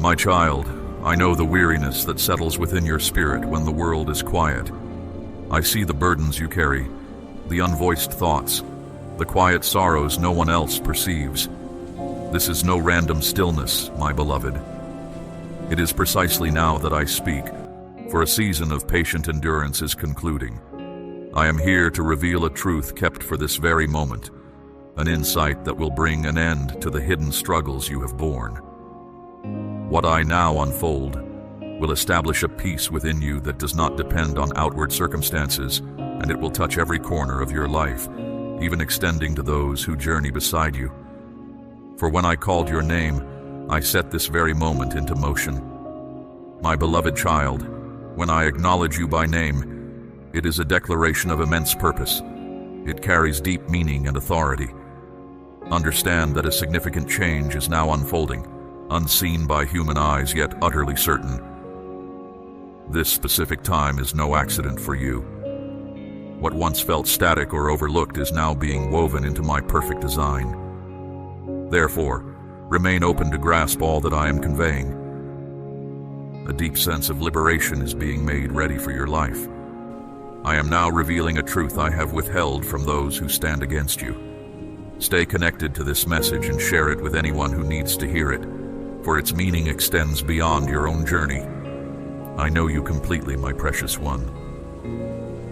My child, I know the weariness that settles within your spirit when the world is quiet. I see the burdens you carry, the unvoiced thoughts, the quiet sorrows no one else perceives. This is no random stillness, my beloved. It is precisely now that I speak, for a season of patient endurance is concluding. I am here to reveal a truth kept for this very moment, an insight that will bring an end to the hidden struggles you have borne. What I now unfold will establish a peace within you that does not depend on outward circumstances, and it will touch every corner of your life, even extending to those who journey beside you. For when I called your name, I set this very moment into motion. My beloved child, when I acknowledge you by name, it is a declaration of immense purpose. It carries deep meaning and authority. Understand that a significant change is now unfolding, unseen by human eyes, yet utterly certain. This specific time is no accident for you. What once felt static or overlooked is now being woven into my perfect design. Therefore, remain open to grasp all that I am conveying. A deep sense of liberation is being made ready for your life. I am now revealing a truth I have withheld from those who stand against you. Stay connected to this message and share it with anyone who needs to hear it, for its meaning extends beyond your own journey. I know you completely, my precious one.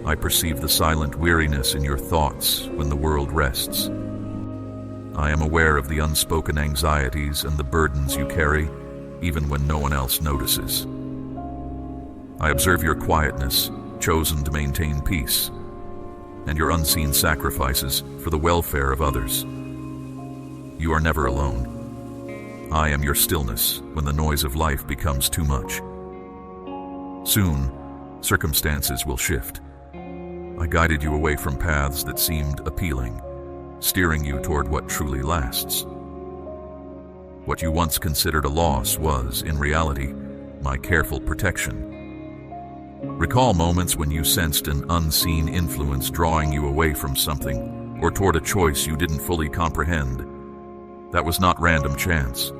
I perceive the silent weariness in your thoughts when the world rests. I am aware of the unspoken anxieties and the burdens you carry, even when no one else notices. I observe your quietness, chosen to maintain peace, and your unseen sacrifices for the welfare of others. You are never alone. I am your stillness when the noise of life becomes too much. Soon, circumstances will shift. I guided you away from paths that seemed appealing, steering you toward what truly lasts. What you once considered a loss was, in reality, my careful protection. Recall moments when you sensed an unseen influence drawing you away from something or toward a choice you didn't fully comprehend. That was not random chance.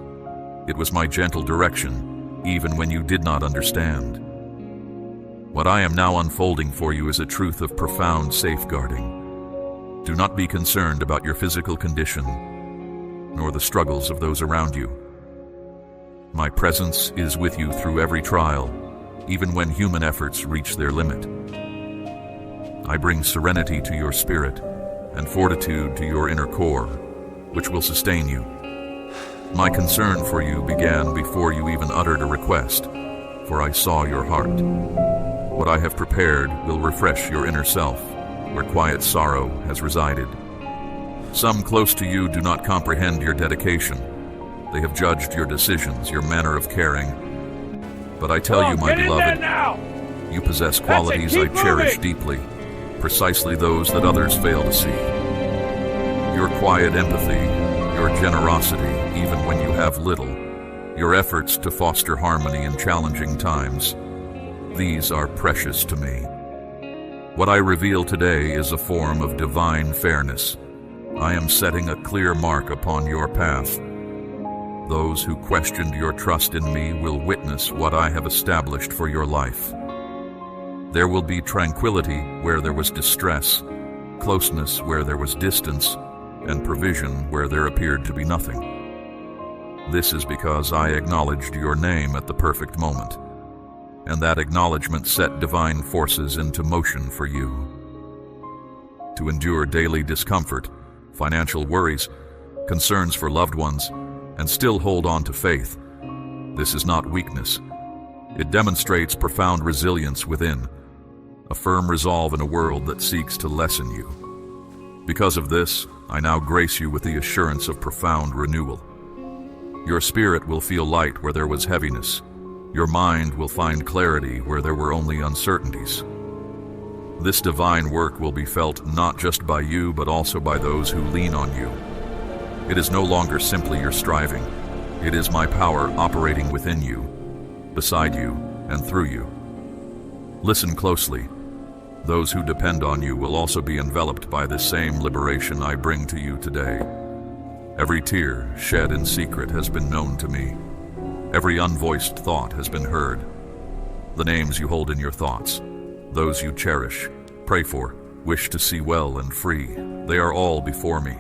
It was my gentle direction, even when you did not understand. What I am now unfolding for you is a truth of profound safeguarding. Do not be concerned about your physical condition, nor the struggles of those around you. My presence is with you through every trial, even when human efforts reach their limit. I bring serenity to your spirit and fortitude to your inner core, which will sustain you. My concern for you began before you even uttered a request, for I saw your heart. What I have prepared will refresh your inner self, where quiet sorrow has resided. Some close to you do not comprehend your dedication. They have judged your decisions, your manner of caring. But I tell you, my beloved, you possess qualities I cherish deeply, precisely those that others fail to see. Your quiet empathy, your generosity, even when you have little, your efforts to foster harmony in challenging times, these are precious to me. What I reveal today is a form of divine fairness. I am setting a clear mark upon your path. Those who questioned your trust in me will witness what I have established for your life. There will be tranquility where there was distress, closeness where there was distance, and provision where there appeared to be nothing. This is because I acknowledged your name at the perfect moment, and that acknowledgement set divine forces into motion for you. To endure daily discomfort, financial worries, concerns for loved ones, and still hold on to faith. This is not weakness. It demonstrates profound resilience within, a firm resolve in a world that seeks to lessen you. Because of this, I now grace you with the assurance of profound renewal. Your spirit will feel light where there was heaviness. Your mind will find clarity where there were only uncertainties. This divine work will be felt not just by you, but also by those who lean on you. It is no longer simply your striving. It is my power operating within you, beside you, and through you. Listen closely. Those who depend on you will also be enveloped by the same liberation I bring to you today. Every tear shed in secret has been known to me. Every unvoiced thought has been heard. The names you hold in your thoughts, those you cherish, pray for, wish to see well and free, they are all before me.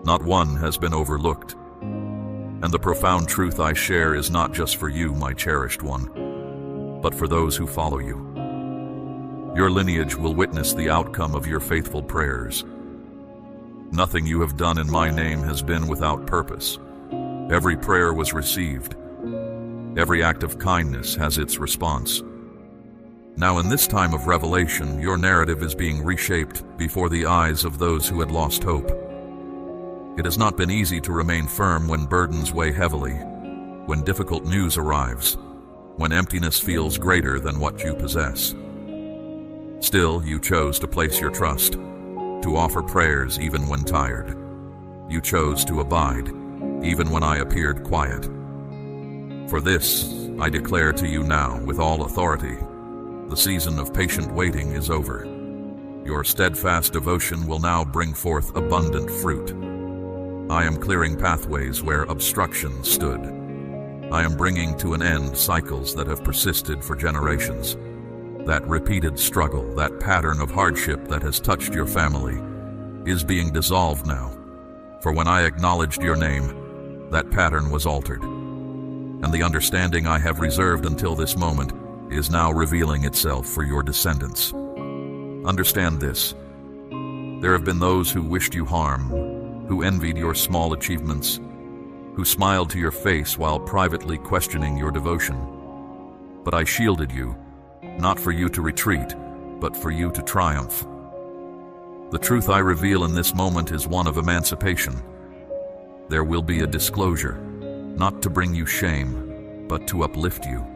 Not one has been overlooked. And the profound truth I share is not just for you, my cherished one, but for those who follow you. Your lineage will witness the outcome of your faithful prayers. Nothing you have done in my name has been without purpose. Every prayer was received. Every act of kindness has its response. Now in this time of revelation, your narrative is being reshaped before the eyes of those who had lost hope. It has not been easy to remain firm when burdens weigh heavily, when difficult news arrives, when emptiness feels greater than what you possess. Still, you chose to place your trust, to offer prayers even when tired. You chose to abide, even when I appeared quiet. For this, I declare to you now with all authority, the season of patient waiting is over. Your steadfast devotion will now bring forth abundant fruit. I am clearing pathways where obstruction stood. I am bringing to an end cycles that have persisted for generations. That repeated struggle, that pattern of hardship that has touched your family, is being dissolved now. For when I acknowledged your name, that pattern was altered. And the understanding I have reserved until this moment is now revealing itself for your descendants. Understand this. There have been those who wished you harm, who envied your small achievements, who smiled to your face while privately questioning your devotion. But I shielded you, not for you to retreat, but for you to triumph. The truth I reveal in this moment is one of emancipation. There will be a disclosure, not to bring you shame, but to uplift you.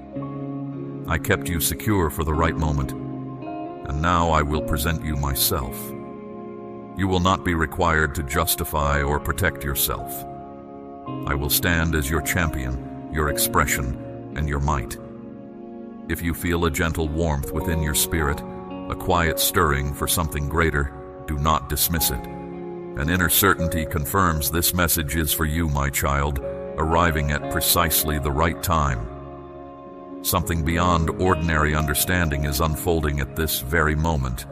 I kept you secure for the right moment, and now I will present you myself. You will not be required to justify or protect yourself. I will stand as your champion, your expression, and your might. If you feel a gentle warmth within your spirit, a quiet stirring for something greater, do not dismiss it. An inner certainty confirms this message is for you, my child, arriving at precisely the right time. Something beyond ordinary understanding is unfolding at this very moment.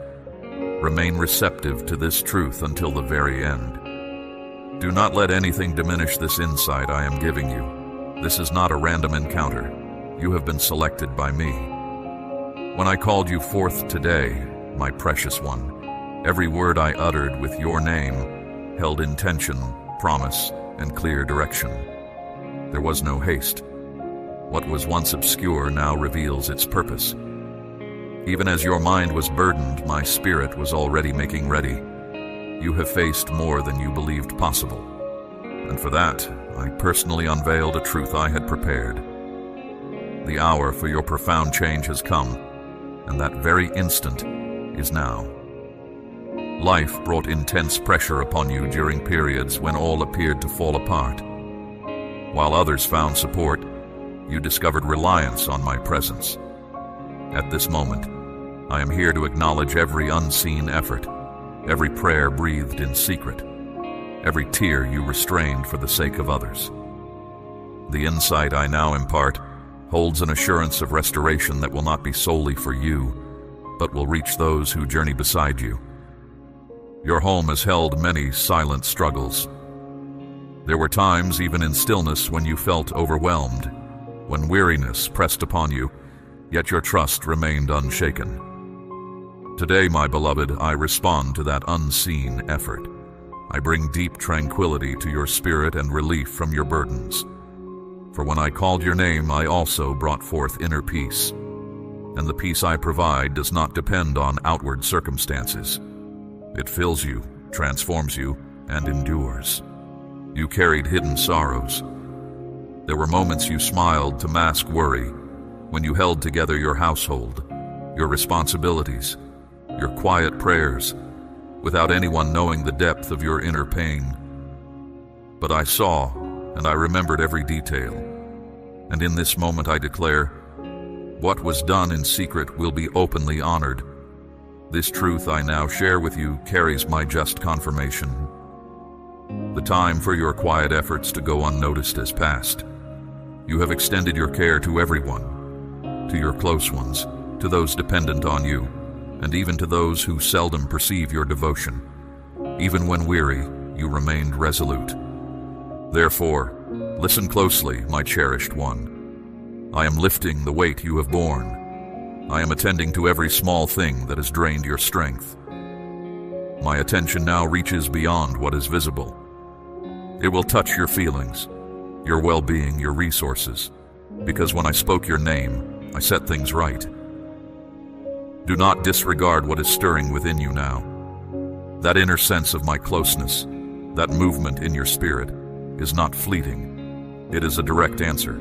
Remain receptive to this truth until the very end. Do not let anything diminish this insight I am giving you. This is not a random encounter. You have been selected by me. When I called you forth today, my precious one, every word I uttered with your name held intention, promise, and clear direction. There was no haste. What was once obscure now reveals its purpose. Even as your mind was burdened, my spirit was already making ready. You have faced more than you believed possible. And for that, I personally unveiled a truth I had prepared. The hour for your profound change has come, and that very instant is now. Life brought intense pressure upon you during periods when all appeared to fall apart. While others found support, you discovered reliance on my presence. At this moment, I am here to acknowledge every unseen effort, every prayer breathed in secret, every tear you restrained for the sake of others. The insight I now impart holds an assurance of restoration that will not be solely for you, but will reach those who journey beside you. Your home has held many silent struggles. There were times, even in stillness, when you felt overwhelmed, when weariness pressed upon you, yet your trust remained unshaken. Today, my beloved, I respond to that unseen effort. I bring deep tranquility to your spirit and relief from your burdens. For when I called your name, I also brought forth inner peace. And the peace I provide does not depend on outward circumstances. It fills you, transforms you, and endures. You carried hidden sorrows. There were moments you smiled to mask worry, when you held together your household, your responsibilities, your quiet prayers, without anyone knowing the depth of your inner pain. But I saw, and I remembered every detail. And in this moment I declare, what was done in secret will be openly honored. This truth I now share with you carries my just confirmation. The time for your quiet efforts to go unnoticed has passed. You have extended your care to everyone, to your close ones, to those dependent on you, and even to those who seldom perceive your devotion. Even when weary, you remained resolute. Therefore, listen closely, my cherished one. I am lifting the weight you have borne. I am attending to every small thing that has drained your strength. My attention now reaches beyond what is visible. It will touch your feelings, your well-being, your resources, because when I spoke your name, I set things right. Do not disregard what is stirring within you now. That inner sense of my closeness, that movement in your spirit, is not fleeting. It is a direct answer.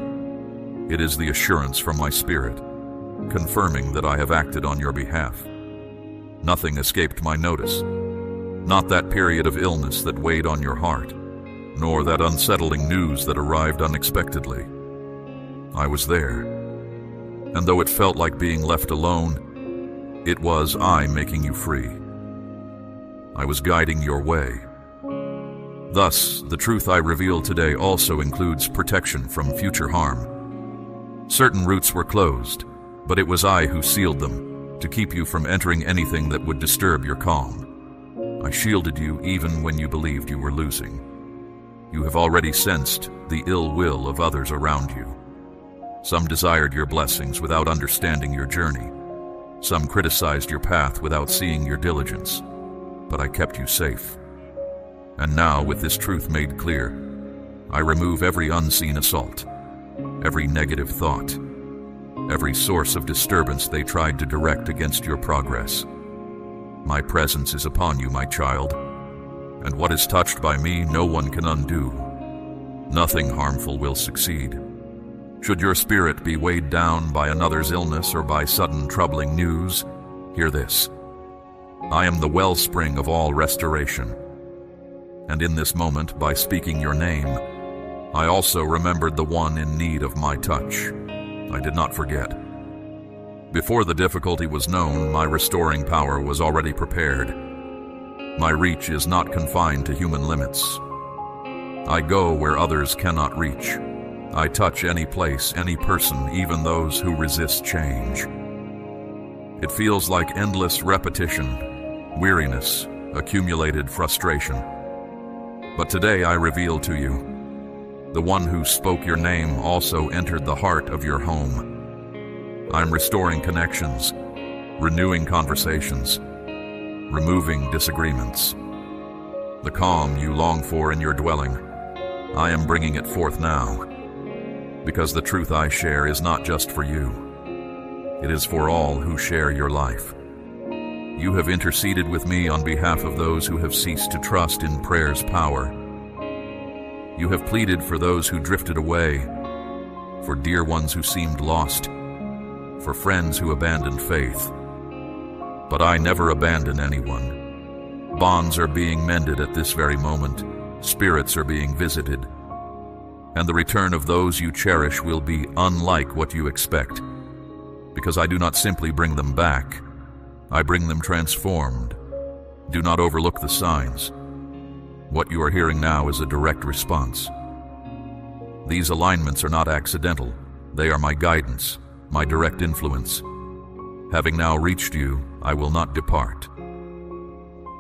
It is the assurance from my spirit, confirming that I have acted on your behalf. Nothing escaped my notice. Not that period of illness that weighed on your heart, nor that unsettling news that arrived unexpectedly. I was there, and though it felt like being left alone, it was I making you free. I was guiding your way. Thus, the truth I reveal today also includes protection from future harm. Certain routes were closed, but it was I who sealed them, to keep you from entering anything that would disturb your calm. I shielded you even when you believed you were losing. You have already sensed the ill will of others around you. Some desired your blessings without understanding your journey. Some criticized your path without seeing your diligence. But I kept you safe. And now, with this truth made clear, I remove every unseen assault, every negative thought, every source of disturbance they tried to direct against your progress. My presence is upon you, my child, and what is touched by me no one can undo. Nothing harmful will succeed. Should your spirit be weighed down by another's illness or by sudden troubling news, hear this. I am the wellspring of all restoration. And in this moment, by speaking your name, I also remembered the one in need of my touch. I did not forget. Before the difficulty was known, my restoring power was already prepared. My reach is not confined to human limits. I go where others cannot reach. I touch any place, any person, even those who resist change. It feels like endless repetition, weariness, accumulated frustration. But today I reveal to you, the one who spoke your name also entered the heart of your home. I'm restoring connections, renewing conversations, removing disagreements. The calm you long for in your dwelling, I am bringing it forth now, because the truth I share is not just for you. It is for all who share your life. You have interceded with me on behalf of those who have ceased to trust in prayer's power. You have pleaded for those who drifted away, for dear ones who seemed lost, for friends who abandoned faith. But I never abandon anyone. Bonds are being mended at this very moment. Spirits are being visited. And the return of those you cherish will be unlike what you expect, because I do not simply bring them back. I bring them transformed. Do not overlook the signs. What you are hearing now is a direct response. These alignments are not accidental. They are my guidance, my direct influence. Having now reached you, I will not depart.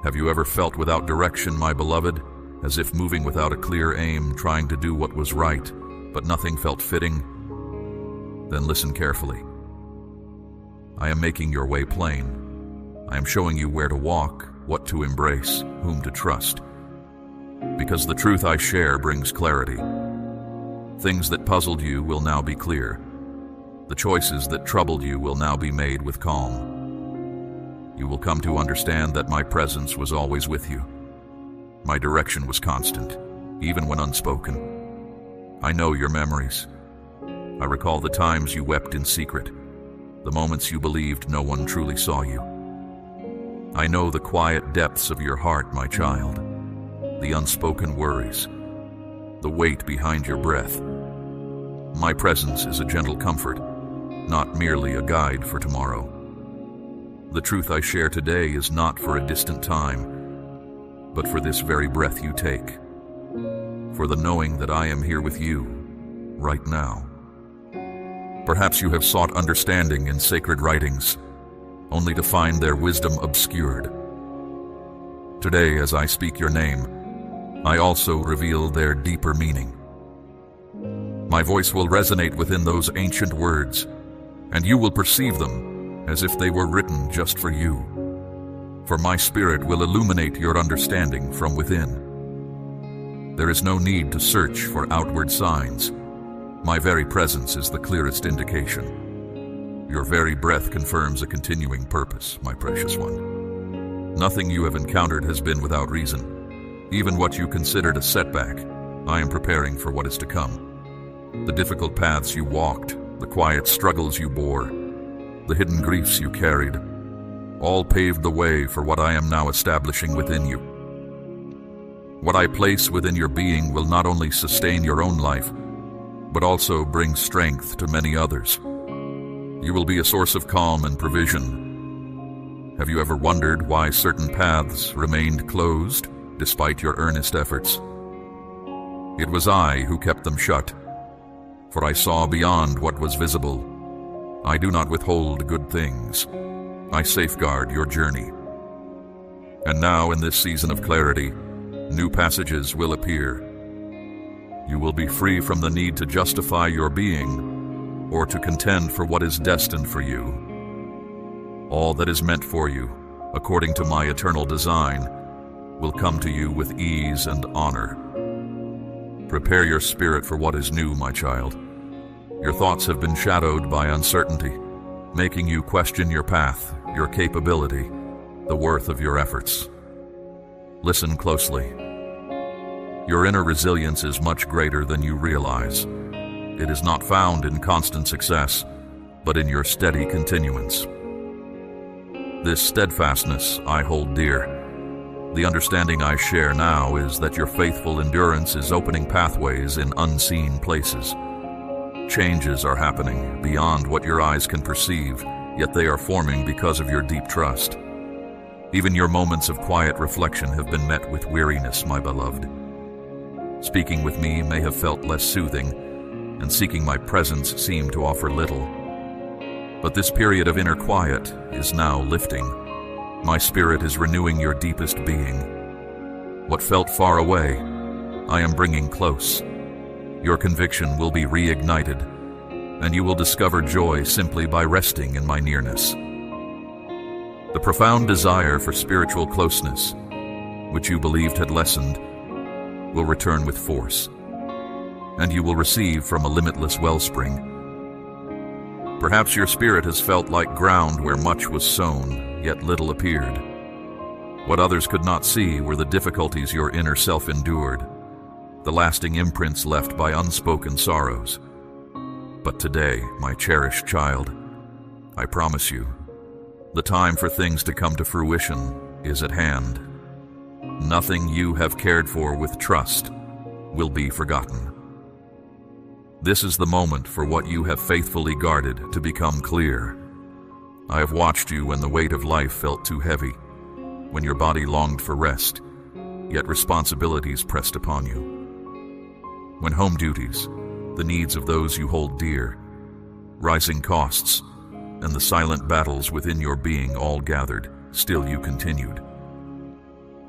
Have you ever felt without direction, my beloved, as if moving without a clear aim, trying to do what was right, but nothing felt fitting? Then listen carefully. I am making your way plain. I am showing you where to walk, what to embrace, whom to trust. Because the truth I share brings clarity. Things that puzzled you will now be clear. The choices that troubled you will now be made with calm. You will come to understand that my presence was always with you. My direction was constant, even when unspoken. I know your memories. I recall the times you wept in secret, the moments you believed no one truly saw you. I know the quiet depths of your heart, my child, the unspoken worries, the weight behind your breath. My presence is a gentle comfort, not merely a guide for tomorrow. The truth I share today is not for a distant time, but for this very breath you take, for the knowing that I am here with you, right now. Perhaps you have sought understanding in sacred writings, only to find their wisdom obscured. Today, as I speak your name, I also reveal their deeper meaning. My voice will resonate within those ancient words, and you will perceive them as if they were written just for you. For my spirit will illuminate your understanding from within. There is no need to search for outward signs. My very presence is the clearest indication. Your very breath confirms a continuing purpose, my precious one. Nothing you have encountered has been without reason. Even what you considered a setback, I am preparing for what is to come. The difficult paths you walked, the quiet struggles you bore, the hidden griefs you carried, all paved the way for what I am now establishing within you. What I place within your being will not only sustain your own life, but also bring strength to many others. You will be a source of calm and provision. Have you ever wondered why certain paths remained closed despite your earnest efforts? It was I who kept them shut, for I saw beyond what was visible. I do not withhold good things. I safeguard your journey. And now, in this season of clarity, new passages will appear. You will be free from the need to justify your being or to contend for what is destined for you. All that is meant for you, according to my eternal design, will come to you with ease and honor. Prepare your spirit for what is new, my child. Your thoughts have been shadowed by uncertainty, making you question your path, your capability, the worth of your efforts. Listen closely. Your inner resilience is much greater than you realize. It is not found in constant success, but in your steady continuance. This steadfastness I hold dear. The understanding I share now is that your faithful endurance is opening pathways in unseen places. Changes are happening beyond what your eyes can perceive, yet they are forming because of your deep trust. Even your moments of quiet reflection have been met with weariness, my beloved. Speaking with me may have felt less soothing, and seeking my presence seemed to offer little. But this period of inner quiet is now lifting. My spirit is renewing your deepest being. What felt far away, I am bringing close. Your conviction will be reignited, and you will discover joy simply by resting in my nearness. The profound desire for spiritual closeness, which you believed had lessened, will return with force, and you will receive from a limitless wellspring. Perhaps your spirit has felt like ground where much was sown, yet little appeared. What others could not see were the difficulties your inner self endured, the lasting imprints left by unspoken sorrows. But today, my cherished child, I promise you, the time for things to come to fruition is at hand. Nothing you have cared for with trust will be forgotten. This is the moment for what you have faithfully guarded to become clear. I have watched you when the weight of life felt too heavy, when your body longed for rest, yet responsibilities pressed upon you. When home duties, the needs of those you hold dear, rising costs, and the silent battles within your being all gathered, still you continued.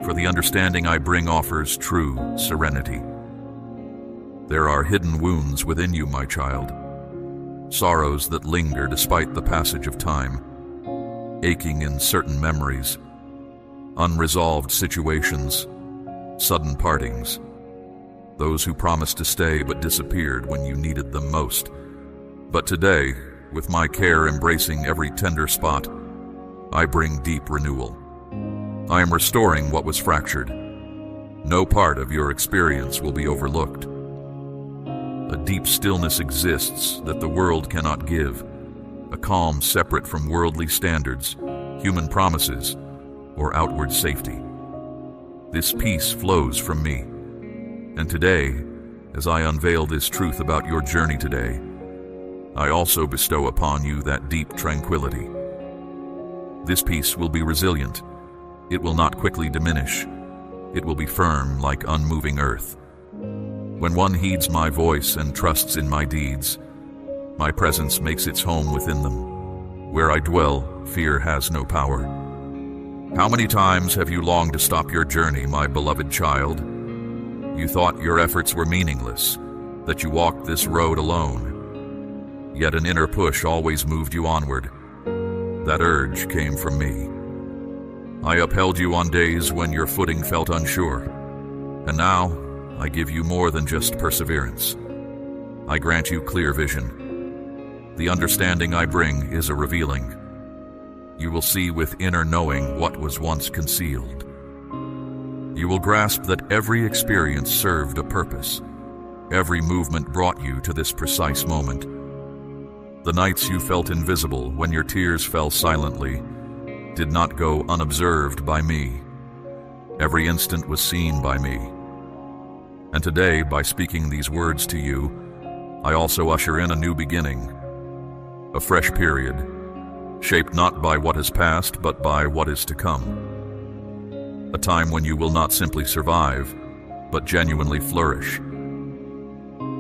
For the understanding I bring offers true serenity. There are hidden wounds within you, my child, sorrows that linger despite the passage of time, aching in certain memories, unresolved situations, sudden partings, those who promised to stay but disappeared when you needed them most. But today, with my care embracing every tender spot, I bring deep renewal. I am restoring what was fractured. No part of your experience will be overlooked. A deep stillness exists that the world cannot give, a calm separate from worldly standards, human promises, or outward safety. This peace flows from me. And today, as I unveil this truth about your journey today, I also bestow upon you that deep tranquility. This peace will be resilient. It will not quickly diminish. It will be firm like unmoving earth. When one heeds my voice and trusts in my deeds, My presence makes its home within them. Where I dwell, fear has no power. How many times have you longed to stop your journey, my beloved child? You thought your efforts were meaningless, that you walked this road alone. Yet an inner push always moved you onward. That urge came from me. I upheld you on days when your footing felt unsure. And now, I give you more than just perseverance. I grant you clear vision. The understanding I bring is a revealing. You will see with inner knowing what was once concealed. You will grasp that every experience served a purpose. Every movement brought you to this precise moment. The nights you felt invisible when your tears fell silently did not go unobserved by me. Every instant was seen by me. And today, by speaking these words to you, I also usher in a new beginning, a fresh period, shaped not by what has passed, but by what is to come. A time when you will not simply survive, but genuinely flourish.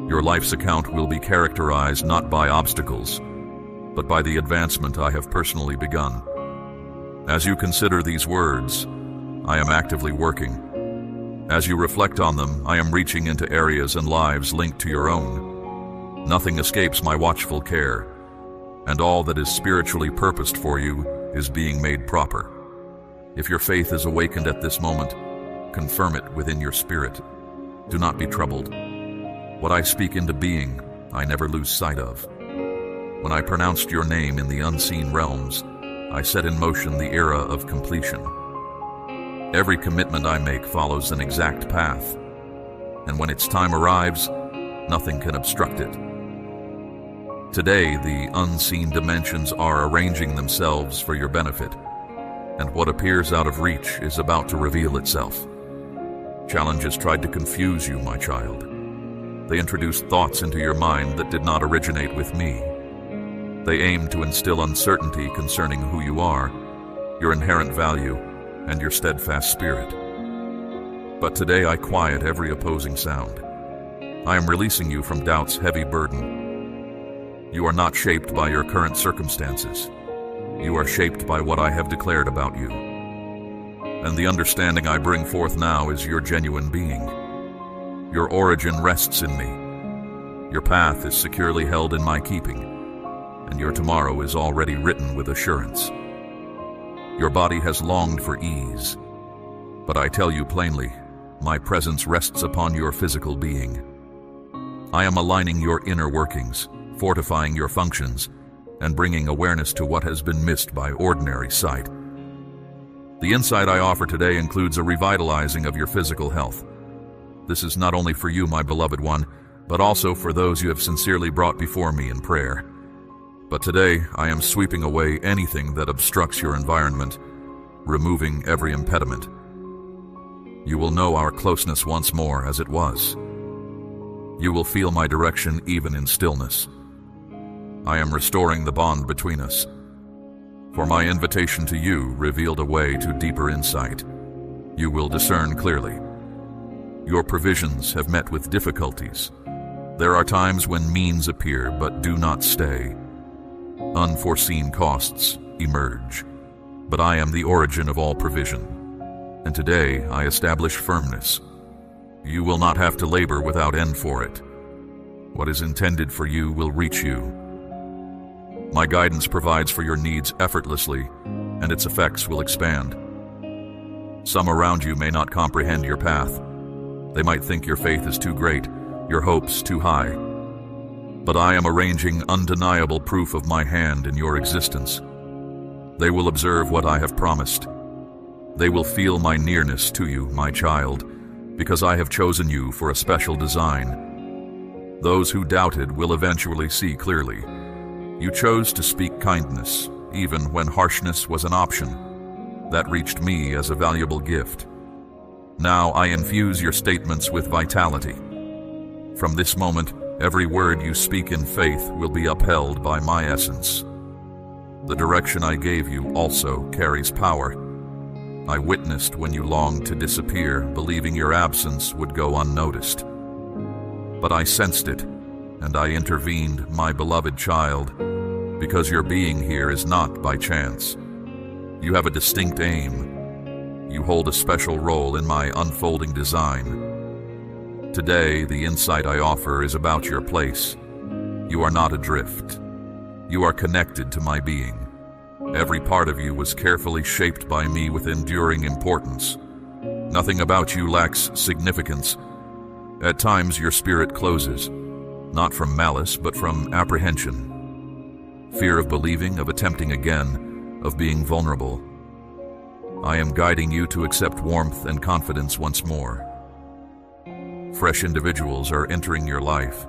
Your life's account will be characterized not by obstacles, but by the advancement I have personally begun. As you consider these words, I am actively working. As you reflect on them, I am reaching into areas and lives linked to your own. Nothing escapes my watchful care, and all that is spiritually purposed for you is being made proper. If your faith is awakened at this moment, confirm it within your spirit. Do not be troubled. What I speak into being, I never lose sight of. When I pronounced your name in the unseen realms, I set in motion the era of completion. Every commitment I make follows an exact path, and when its time arrives, nothing can obstruct it. Today, the unseen dimensions are arranging themselves for your benefit, and what appears out of reach is about to reveal itself. Challenges tried to confuse you, my child. They introduced thoughts into your mind that did not originate with me. They aimed to instill uncertainty concerning who you are, your inherent value, and your steadfast spirit. But today I quiet every opposing sound. I am releasing you from doubt's heavy burden. You are not shaped by your current circumstances. You are shaped by what I have declared about you. And the understanding I bring forth now is your genuine being. Your origin rests in me. Your path is securely held in my keeping, and your tomorrow is already written with assurance. Your body has longed for ease, but I tell you plainly, my presence rests upon your physical being. I am aligning your inner workings, fortifying your functions, and bringing awareness to what has been missed by ordinary sight. The insight I offer today includes a revitalizing of your physical health. This is not only for you, my beloved one, but also for those you have sincerely brought before me in prayer. But today, I am sweeping away anything that obstructs your environment, removing every impediment. You will know our closeness once more as it was. You will feel my direction even in stillness. I am restoring the bond between us. For my invitation to you revealed a way to deeper insight. You will discern clearly. Your provisions have met with difficulties. There are times when means appear but do not stay. Unforeseen costs emerge, but I am the origin of all provision, and today I establish firmness. You will not have to labor without end for it. What is intended for you will reach you. My guidance provides for your needs effortlessly, and its effects will expand. Some around you may not comprehend your path. They might think your faith is too great, your hopes too high. But I am arranging undeniable proof of my hand in your existence. They will observe what I have promised. They will feel my nearness to you, my child, because I have chosen you for a special design. Those who doubted will eventually see clearly. You chose to speak kindness, even when harshness was an option. That reached me as a valuable gift. Now I infuse your statements with vitality. From this moment, every word you speak in faith will be upheld by my essence. The direction I gave you also carries power. I witnessed when you longed to disappear, believing your absence would go unnoticed. But I sensed it, and I intervened, my beloved child, because your being here is not by chance. You have a distinct aim. You hold a special role in my unfolding design. Today, the insight I offer is about your place. You are not adrift. You are connected to my being. Every part of you was carefully shaped by me with enduring importance. Nothing about you lacks significance. At times your spirit closes, not from malice, but from apprehension. Fear of believing, of attempting again, of being vulnerable. I am guiding you to accept warmth and confidence once more. Fresh individuals are entering your life.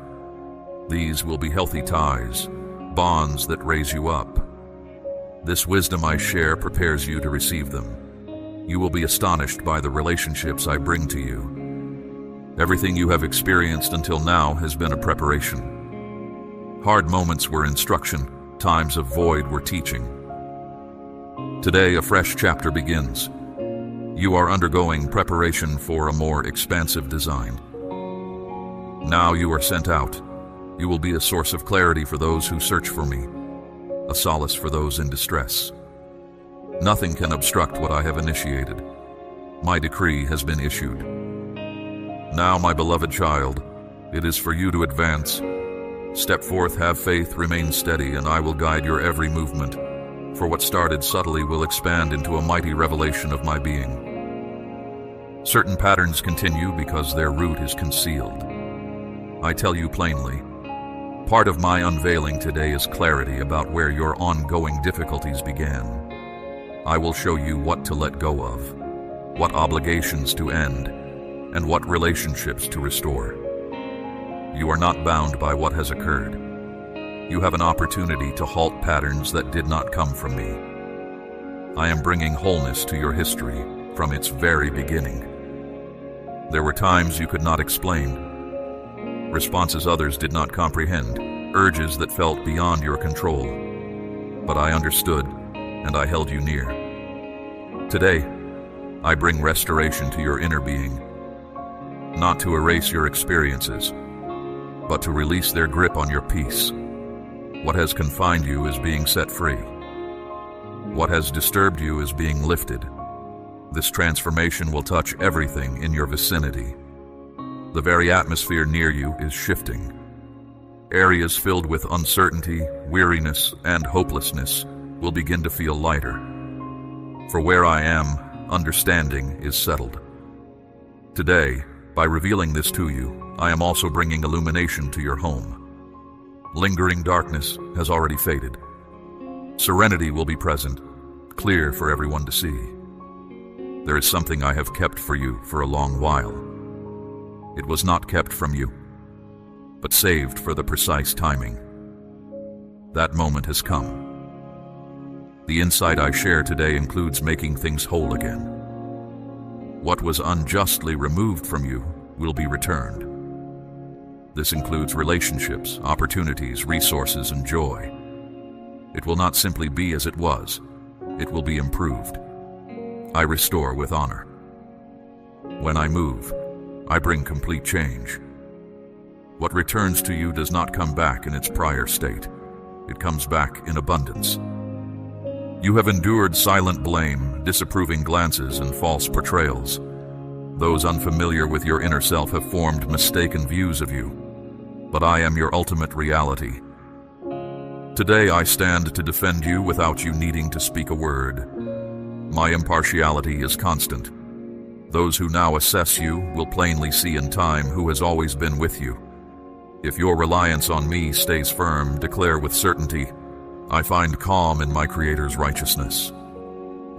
These will be healthy ties, bonds that raise you up. This wisdom I share prepares you to receive them. You will be astonished by the relationships I bring to you. Everything you have experienced until now has been a preparation. Hard moments were instruction, times of void were teaching. Today, a fresh chapter begins. You are undergoing preparation for a more expansive design. Now you are sent out. You will be a source of clarity for those who search for me, a solace for those in distress. Nothing can obstruct what I have initiated. My decree has been issued. Now, my beloved child, it is for you to advance. Step forth, have faith, remain steady, and I will guide your every movement. For what started subtly will expand into a mighty revelation of my being. Certain patterns continue because their root is concealed. I tell you plainly, part of my unveiling today is clarity about where your ongoing difficulties began. I will show you what to let go of, what obligations to end, and what relationships to restore. You are not bound by what has occurred. You have an opportunity to halt patterns that did not come from me. I am bringing wholeness to your history from its very beginning. There were times you could not explain, responses others did not comprehend, urges that felt beyond your control. But I understood, and I held you near. Today, I bring restoration to your inner being, not to erase your experiences, but to release their grip on your peace. What has confined you is being set free. What has disturbed you is being lifted. This transformation will touch everything in your vicinity. The very atmosphere near you is shifting. Areas filled with uncertainty, weariness, and hopelessness will begin to feel lighter. For where I am, understanding is settled. Today, by revealing this to you, I am also bringing illumination to your home. Lingering darkness has already faded. Serenity will be present, clear for everyone to see. There is something I have kept for you for a long while. It was not kept from you, but saved for the precise timing. That moment has come. The insight I share today includes making things whole again. What was unjustly removed from you will be returned. This includes relationships, opportunities, resources, and joy. It will not simply be as it was. It will be improved. I restore with honor. When I move, I bring complete change. What returns to you does not come back in its prior state. It comes back in abundance. You have endured silent blame, disapproving glances, and false portrayals. Those unfamiliar with your inner self have formed mistaken views of you, but I am your ultimate reality. Today I stand to defend you without you needing to speak a word. My impartiality is constant. Those who now assess you will plainly see in time who has always been with you. If your reliance on me stays firm, declare with certainty, I find calm in my Creator's righteousness.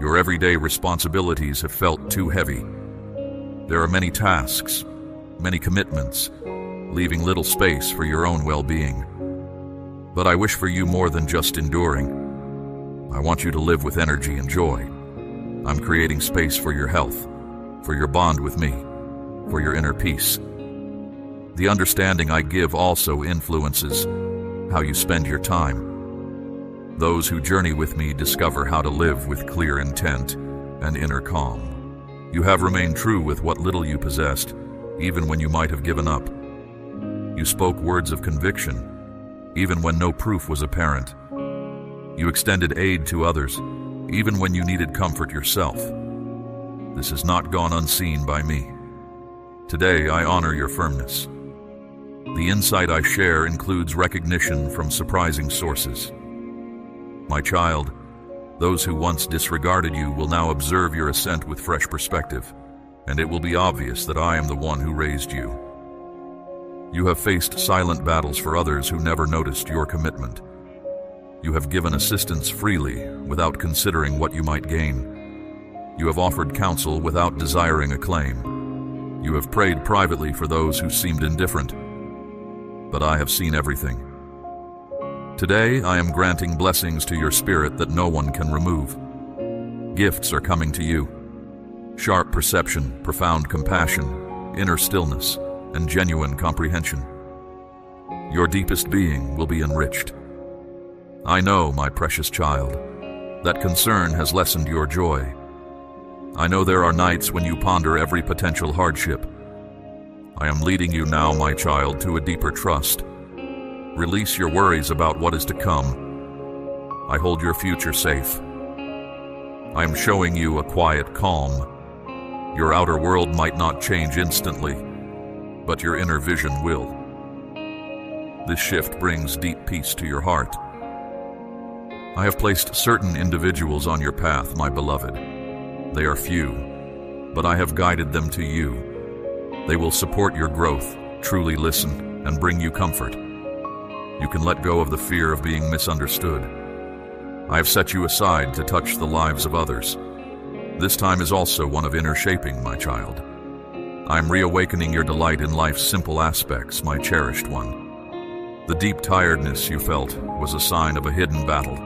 Your everyday responsibilities have felt too heavy. There are many tasks, many commitments, leaving little space for your own well-being. But I wish for you more than just enduring. I want you to live with energy and joy. I'm creating space for your health, for your bond with me, for your inner peace. The understanding I give also influences how you spend your time. Those who journey with me discover how to live with clear intent and inner calm. You have remained true with what little you possessed, even when you might have given up. You spoke words of conviction, even when no proof was apparent. You extended aid to others, even when you needed comfort yourself. This has not gone unseen by me. Today, I honor your firmness. The insight I share includes recognition from surprising sources. My child, those who once disregarded you will now observe your ascent with fresh perspective, and it will be obvious that I am the one who raised you. You have faced silent battles for others who never noticed your commitment. You have given assistance freely without considering what you might gain. You have offered counsel without desiring acclaim. You have prayed privately for those who seemed indifferent. But I have seen everything. Today, I am granting blessings to your spirit that no one can remove. Gifts are coming to you. Sharp perception, profound compassion, inner stillness, and genuine comprehension. Your deepest being will be enriched. I know, my precious child, that concern has lessened your joy. I know there are nights when you ponder every potential hardship. I am leading you now, my child, to a deeper trust. Release your worries about what is to come. I hold your future safe. I am showing you a quiet calm. Your outer world might not change instantly, but your inner vision will. This shift brings deep peace to your heart. I have placed certain individuals on your path, my beloved. They are few, but I have guided them to you. They will support your growth, truly listen, and bring you comfort. You can let go of the fear of being misunderstood. I have set you aside to touch the lives of others. This time is also one of inner shaping, my child. I am reawakening your delight in life's simple aspects, my cherished one. The deep tiredness you felt was a sign of a hidden battle.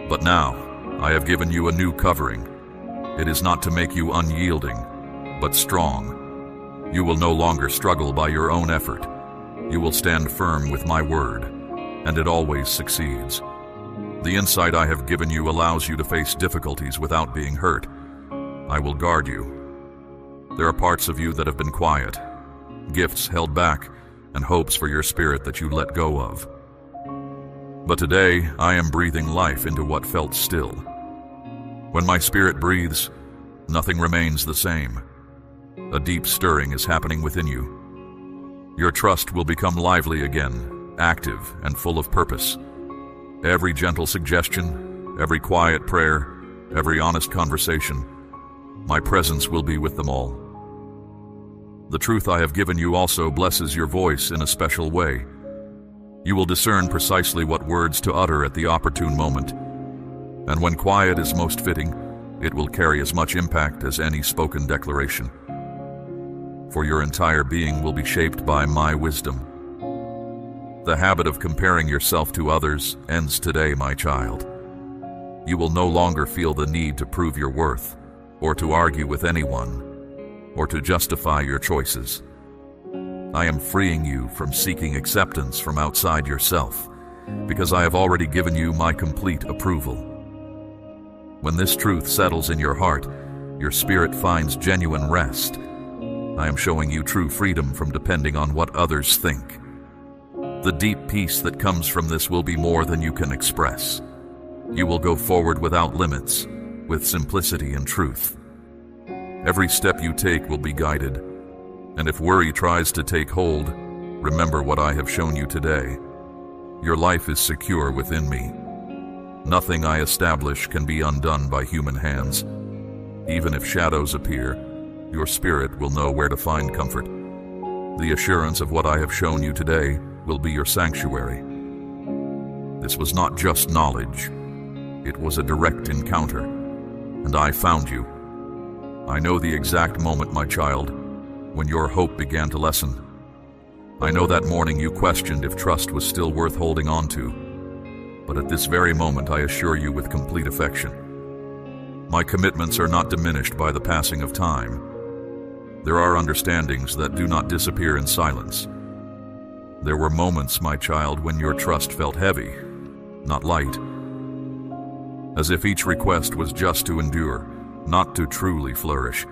But now, I have given you a new covering. It is not to make you unyielding, but strong. You will no longer struggle by your own effort. You will stand firm with my word, and it always succeeds. The insight I have given you allows you to face difficulties without being hurt. I will guard you. There are parts of you that have been quiet, gifts held back, and hopes for your spirit that you let go of. But today, I am breathing life into what felt still. When my spirit breathes, nothing remains the same. A deep stirring is happening within you. Your trust will become lively again, active and full of purpose. Every gentle suggestion, every quiet prayer, every honest conversation, my presence will be with them all. The truth I have given you also blesses your voice in a special way. You will discern precisely what words to utter at the opportune moment. And when quiet is most fitting, it will carry as much impact as any spoken declaration. For your entire being will be shaped by my wisdom. The habit of comparing yourself to others ends today, my child. You will no longer feel the need to prove your worth, or to argue with anyone, or to justify your choices. I am freeing you from seeking acceptance from outside yourself, because I have already given you my complete approval. When this truth settles in your heart, your spirit finds genuine rest. I am showing you true freedom from depending on what others think. The deep peace that comes from this will be more than you can express. You will go forward without limits, with simplicity and truth. Every step you take will be guided, and if worry tries to take hold, remember what I have shown you today. Your life is secure within me. Nothing I establish can be undone by human hands. Even if shadows appear, your spirit will know where to find comfort. The assurance of what I have shown you today will be your sanctuary. This was not just knowledge. It was a direct encounter, and I found you. I know the exact moment, my child, when your hope began to lessen. I know that morning you questioned if trust was still worth holding on to. But at this very moment, I assure you with complete affection. My commitments are not diminished by the passing of time. There are understandings that do not disappear in silence. There were moments, my child, when your trust felt heavy, not light. As if each request was just to endure, not to truly flourish.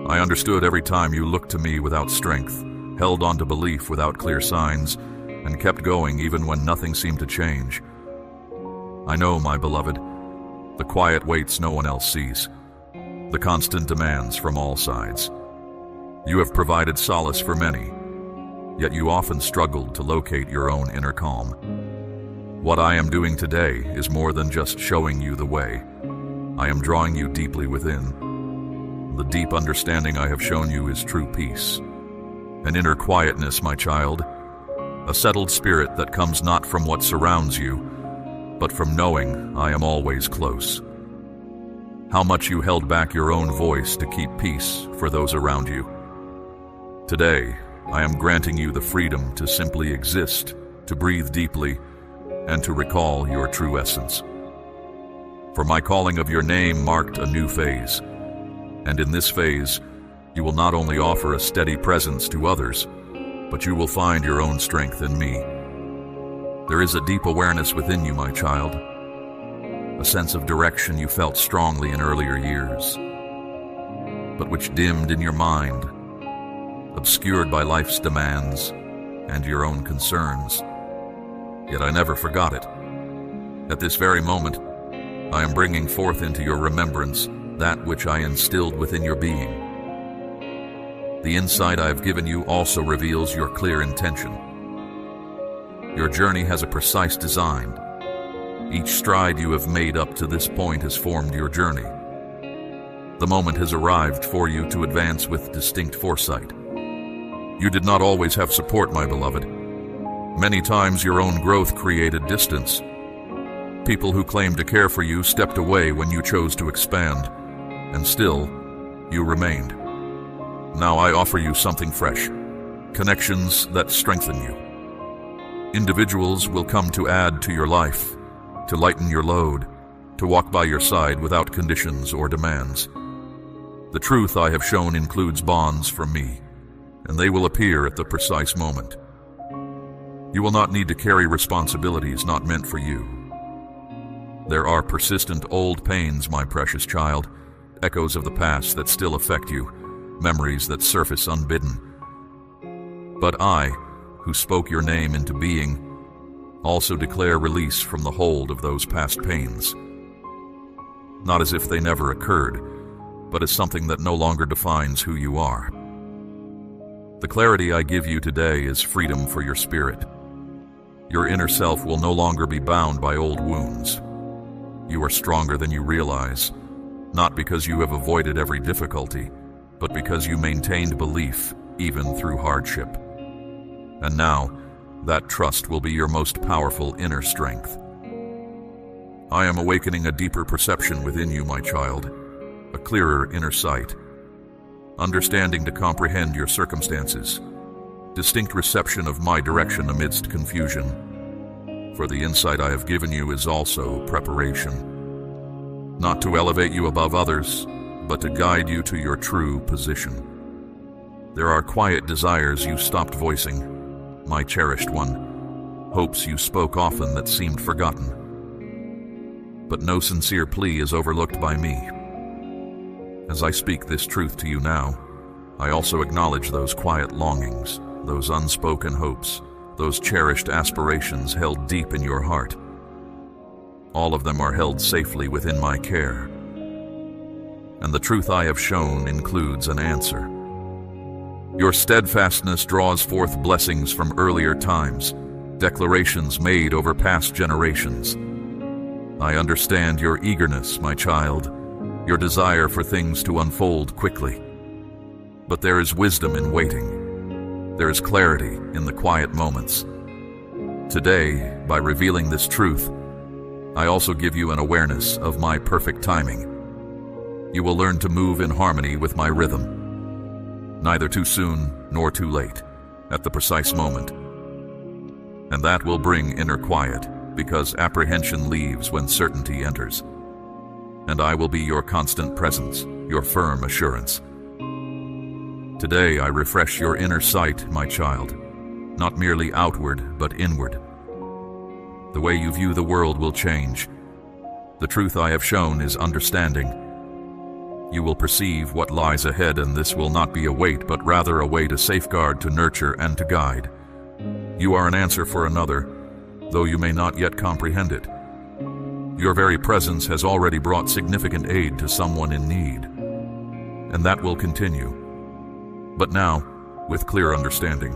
I understood every time you looked to me without strength, held on to belief without clear signs, and kept going even when nothing seemed to change. I know, my beloved, the quiet weights no one else sees, the constant demands from all sides. You have provided solace for many, yet you often struggled to locate your own inner calm. What I am doing today is more than just showing you the way. I am drawing you deeply within. The deep understanding I have shown you is true peace, an inner quietness, my child, a settled spirit that comes not from what surrounds you, but from knowing I am always close. How much you held back your own voice to keep peace for those around you. Today, I am granting you the freedom to simply exist, to breathe deeply, and to recall your true essence. For my calling of your name marked a new phase, and in this phase, you will not only offer a steady presence to others, but you will find your own strength in me. There is a deep awareness within you, my child, a sense of direction you felt strongly in earlier years, but which dimmed in your mind, obscured by life's demands and your own concerns. Yet I never forgot it. At this very moment, I am bringing forth into your remembrance that which I instilled within your being. The insight I have given you also reveals your clear intention. Your journey has a precise design. Each stride you have made up to this point has formed your journey. The moment has arrived for you to advance with distinct foresight. You did not always have support, my beloved. Many times your own growth created distance. People who claimed to care for you stepped away when you chose to expand, and still, you remained. Now I offer you something fresh, connections that strengthen you. Individuals will come to add to your life, to lighten your load, to walk by your side without conditions or demands. The truth I have shown includes bonds from me, and they will appear at the precise moment. You will not need to carry responsibilities not meant for you. There are persistent old pains, my precious child, echoes of the past that still affect you, memories that surface unbidden. But I, who spoke your name into being, also declare release from the hold of those past pains. Not as if they never occurred, but as something that no longer defines who you are. The clarity I give you today is freedom for your spirit. Your inner self will no longer be bound by old wounds. You are stronger than you realize, not because you have avoided every difficulty, but because you maintained belief even through hardship. And now, that trust will be your most powerful inner strength. I am awakening a deeper perception within you, my child, a clearer inner sight, understanding to comprehend your circumstances, distinct reception of my direction amidst confusion. For the insight I have given you is also preparation, not to elevate you above others, but to guide you to your true position. There are quiet desires you stopped voicing, my cherished one, hopes you spoke often that seemed forgotten. But no sincere plea is overlooked by me. As I speak this truth to you now, I also acknowledge those quiet longings, those unspoken hopes, those cherished aspirations held deep in your heart. All of them are held safely within my care. And the truth I have shown includes an answer. Your steadfastness draws forth blessings from earlier times, declarations made over past generations. I understand your eagerness, my child, your desire for things to unfold quickly. But there is wisdom in waiting. There is clarity in the quiet moments. Today, by revealing this truth, I also give you an awareness of my perfect timing. You will learn to move in harmony with my rhythm, neither too soon nor too late, at the precise moment. And that will bring inner quiet, because apprehension leaves when certainty enters. And I will be your constant presence, your firm assurance. Today I refresh your inner sight, my child, not merely outward, but inward. The way you view the world will change. The truth I have shown is understanding. You will perceive what lies ahead, and this will not be a weight, but rather a way to safeguard, to nurture, and to guide. You are an answer for another, though you may not yet comprehend it. Your very presence has already brought significant aid to someone in need, and that will continue. But now, with clear understanding,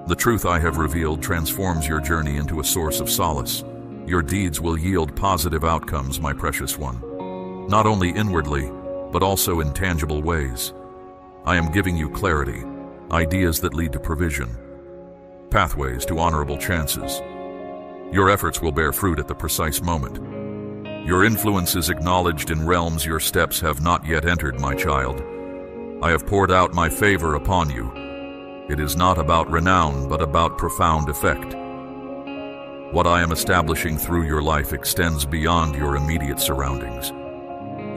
the truth I have revealed transforms your journey into a source of solace. Your deeds will yield positive outcomes, my precious one, not only inwardly, but also in tangible ways. I am giving you clarity, ideas that lead to provision, pathways to honorable chances. Your efforts will bear fruit at the precise moment. Your influence is acknowledged in realms your steps have not yet entered, my child. I have poured out my favor upon you. It is not about renown, but about profound effect. What I am establishing through your life extends beyond your immediate surroundings.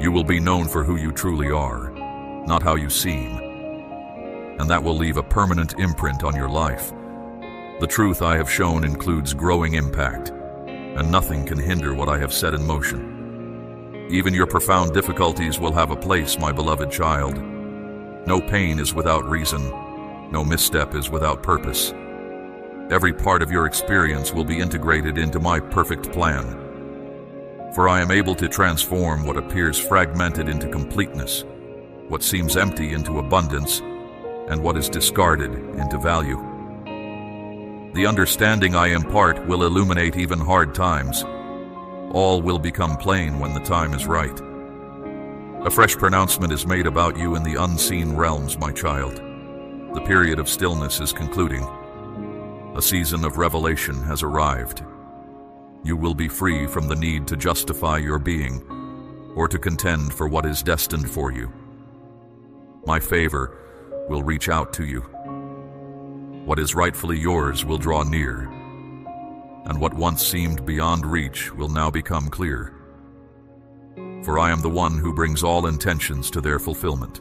You will be known for who you truly are, not how you seem, and that will leave a permanent imprint on your life. The truth I have shown includes growing impact, and nothing can hinder what I have set in motion. Even your profound difficulties will have a place, my beloved child. No pain is without reason. No misstep is without purpose. Every part of your experience will be integrated into my perfect plan. For I am able to transform what appears fragmented into completeness, what seems empty into abundance, and what is discarded into value. The understanding I impart will illuminate even hard times. All will become plain when the time is right. A fresh pronouncement is made about you in the unseen realms, my child. The period of stillness is concluding. A season of revelation has arrived. You will be free from the need to justify your being or to contend for what is destined for you. My favor will reach out to you. What is rightfully yours will draw near, and what once seemed beyond reach will now become clear. For I am the one who brings all intentions to their fulfillment.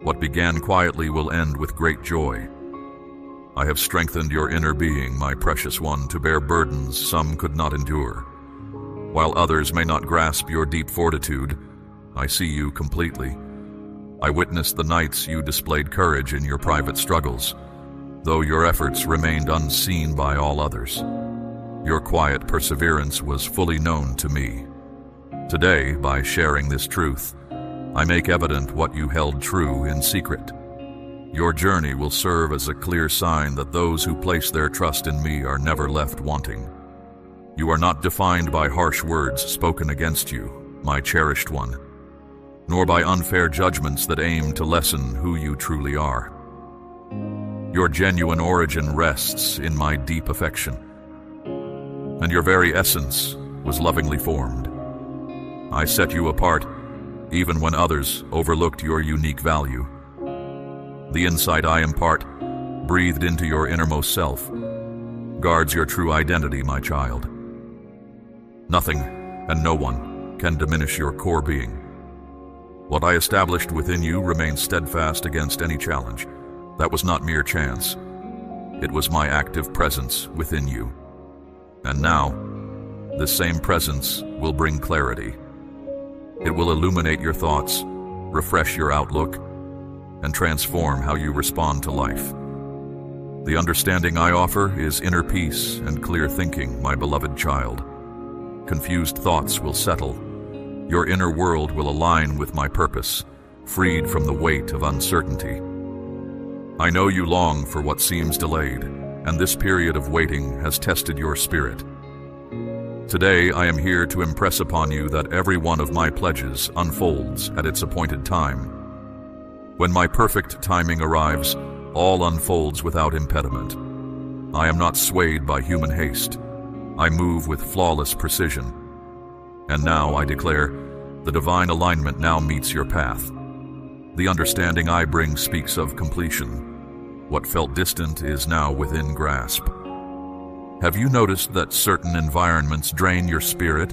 What began quietly will end with great joy. I have strengthened your inner being, my precious one, to bear burdens some could not endure. While others may not grasp your deep fortitude, I see you completely. I witnessed the nights you displayed courage in your private struggles, though your efforts remained unseen by all others. Your quiet perseverance was fully known to me. Today, by sharing this truth, I make evident what you held true in secret. Your journey will serve as a clear sign that those who place their trust in me are never left wanting. You are not defined by harsh words spoken against you, my cherished one, nor by unfair judgments that aim to lessen who you truly are. Your genuine origin rests in my deep affection, and your very essence was lovingly formed. I set you apart, even when others overlooked your unique value. The insight I impart, breathed into your innermost self, guards your true identity, my child. Nothing and no one can diminish your core being. What I established within you remains steadfast against any challenge. That was not mere chance. It was my active presence within you. And now, this same presence will bring clarity. It will illuminate your thoughts, refresh your outlook, and transform how you respond to life. The understanding I offer is inner peace and clear thinking, my beloved child. Confused thoughts will settle. Your inner world will align with my purpose, freed from the weight of uncertainty. I know you long for what seems delayed, and this period of waiting has tested your spirit. Today, I am here to impress upon you that every one of my pledges unfolds at its appointed time. When my perfect timing arrives, all unfolds without impediment. I am not swayed by human haste. I move with flawless precision. And now I declare, the divine alignment now meets your path. The understanding I bring speaks of completion. What felt distant is now within grasp. Have you noticed that certain environments drain your spirit,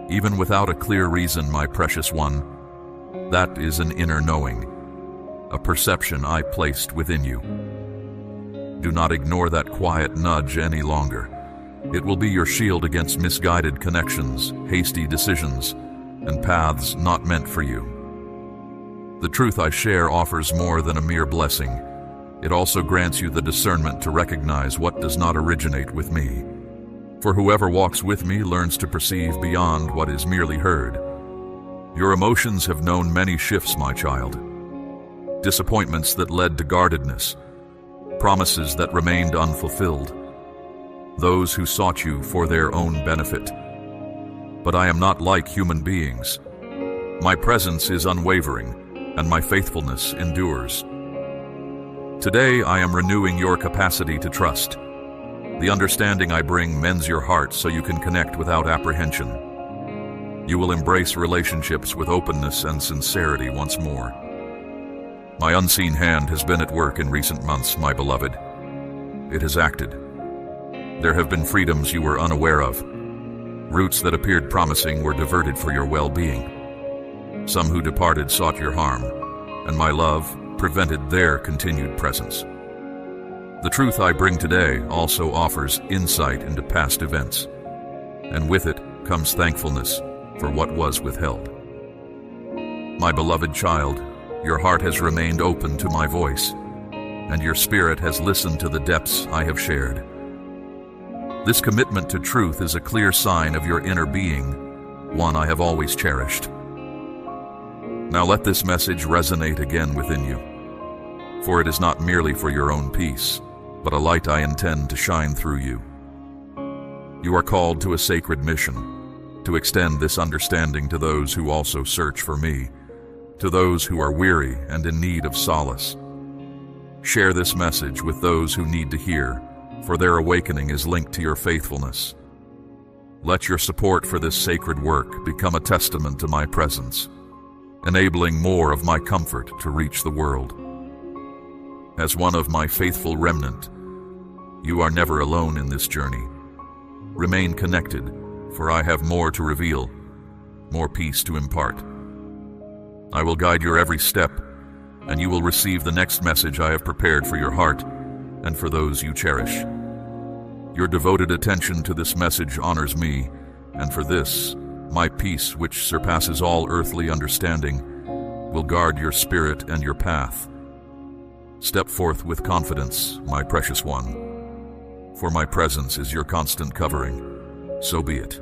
even without a clear reason, my precious one? That is an inner knowing, a perception I placed within you. Do not ignore that quiet nudge any longer. It will be your shield against misguided connections, hasty decisions, and paths not meant for you. The truth I share offers more than a mere blessing. It also grants you the discernment to recognize what does not originate with me. For whoever walks with me learns to perceive beyond what is merely heard. Your emotions have known many shifts, my child. Disappointments that led to guardedness, promises that remained unfulfilled, those who sought you for their own benefit. But I am not like human beings. My presence is unwavering, and my faithfulness endures. Today I am renewing your capacity to trust. The understanding I bring mends your heart so you can connect without apprehension. You will embrace relationships with openness and sincerity once more. My unseen hand has been at work in recent months, my beloved. It has acted. There have been freedoms you were unaware of. Routes that appeared promising were diverted for your well-being. Some who departed sought your harm, and my love prevented their continued presence. The truth I bring today also offers insight into past events, and with it comes thankfulness for what was withheld. My beloved child, your heart has remained open to my voice, and your spirit has listened to the depths I have shared. This commitment to truth is a clear sign of your inner being, one I have always cherished. Now let this message resonate again within you, for it is not merely for your own peace, but a light I intend to shine through you. You are called to a sacred mission, to extend this understanding to those who also search for me, to those who are weary and in need of solace. Share this message with those who need to hear, for their awakening is linked to your faithfulness. Let your support for this sacred work become a testament to my presence, enabling more of my comfort to reach the world. As one of my faithful remnant, you are never alone in this journey. Remain connected, for I have more to reveal, more peace to impart. I will guide your every step, and you will receive the next message I have prepared for your heart and for those you cherish. Your devoted attention to this message honors me, and for this, my peace, which surpasses all earthly understanding, will guard your spirit and your path. Step forth with confidence, my precious one, for my presence is your constant covering. So be it.